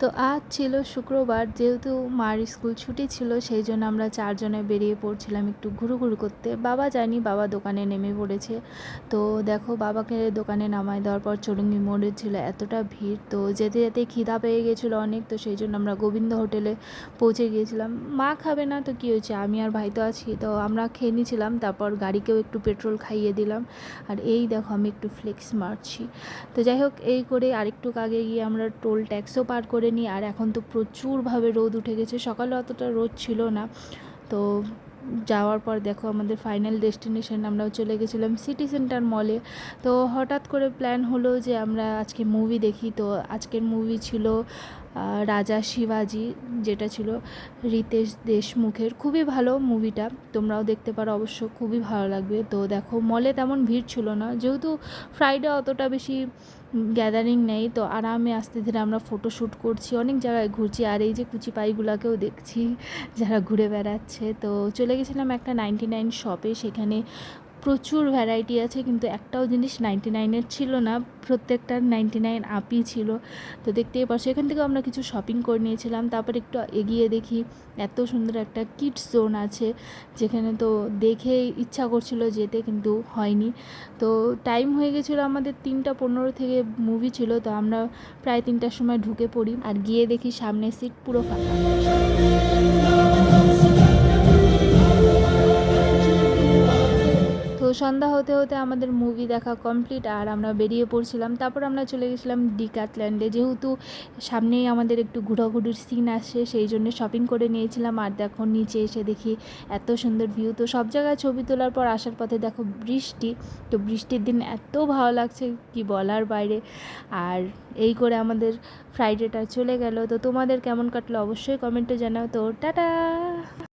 তো আজ ছিল শুক্রবার, যেহেতু মার স্কুল ছুটি ছিল সেই জন্য আমরা চারজনে বেরিয়ে পড়ছিলাম একটু ঘুরুঘুরু করতে। বাবা যায়নি, বাবা দোকানে নেমে পড়েছে। তো দেখো, বাবাকে দোকানে নামায় দেওয়ার পর চৌরঙ্গি মোড়ে ছিল এতটা ভিড়, তো যেতে যেতে খিদা পেয়ে গেছিলো অনেক, তো সেই জন্য আমরা গোবিন্দ হোটেলে পৌঁছে গিয়েছিলাম। মা খাবে না তো কী হয়েছে, আমি আর ভাই তো আছি, তো আমরা খেয়ে নিয়েছিলাম। তারপর গাড়িকেও একটু পেট্রোল খাইয়ে দিলাম। আর এই দেখো, আমি একটু ফ্লেক্স মারছি। তো যাই হোক, এই করে আরেকটু আগে গিয়ে আমরা টোল ট্যাক্সও পার করে নিই। আর এখন তো প্রচুরভাবে রোদ উঠে গেছে, সকালে অতটা রোদ ছিল না। তো যাওয়ার পর দেখো, আমাদের ফাইনাল ডেস্টিনেশন আমরা চলে গেছিলাম সিটি সেন্টার মলে। তো হঠাৎ করে প্ল্যান হলো যে আমরা আজকে মুভি দেখি। তো আজকের মুভি ছিল রাজা শিবাজি, যেটা ছিল রিতেশ দেশমুখের। খুবই ভালো মুভিটা, তোমরাও দেখতে পারো অবশ্য, খুবই ভালো লাগবে। তো দেখো, মলে তেমন ভিড় ছিল না, যেহেতু ফ্রাইডে অতটা বেশি গ্যাদারিং নেই। তো আরামে আস্তে ধীরে আমরা ফটোশ্যুট করছি, অনেক জায়গায় ঘুরছি। আর এই যে কুচি পাইগুলোকেও দেখছি যারা ঘুরে বেড়াচ্ছে। তো চলে গেছিলাম একটা 99 শপে, সেখানে প্রচুর ভ্যারাইটি আছে, কিন্তু একটাও জিনিস 99-এর ছিল না, প্রত্যেকটার 99 আপই ছিল। তো দেখতেই পারছো, এখান থেকেও আমরা কিছু শপিং করে নিয়েছিলাম। তারপর একটু এগিয়ে দেখি এত সুন্দর একটা কিডস জোন আছে, যেখানে তো দেখে ইচ্ছা করছিল যেতে, কিন্তু হয়নি। তো টাইম হয়ে গেছিলো আমাদের 3:15 থেকে মুভি ছিল। তো আমরা প্রায় 3টার সময় ঢুকে পড়ি, আর গিয়ে দেখি সামনে সিট পুরো ফাঁকা। তো সন্ধ্যা হতে হতে আমাদের মুভি দেখা কমপ্লিট, আর আমরা বেরিয়ে পড়ছিলাম। তারপর আমরা চলে গেছিলাম ডিক্যাথল্যান্ডে, যেহেতু সামনেই আমাদের একটু ঘোরাঘুরির সিন আসছে, সেই জন্য শপিং করে নিয়েছিলাম। আর দেখো, নিচে এসে দেখি এত সুন্দর ভিউ। তো সব জায়গায় ছবি তোলার পর আসার পথে দেখো বৃষ্টি, তো বৃষ্টির দিন এত ভালো লাগছে কি বলার বাইরে। আর এই করে আমাদের ফ্রাইডেটা চলে গেল। তো তোমাদের কেমন কাটলো অবশ্যই কমেন্টে জানাও। তো টাটা।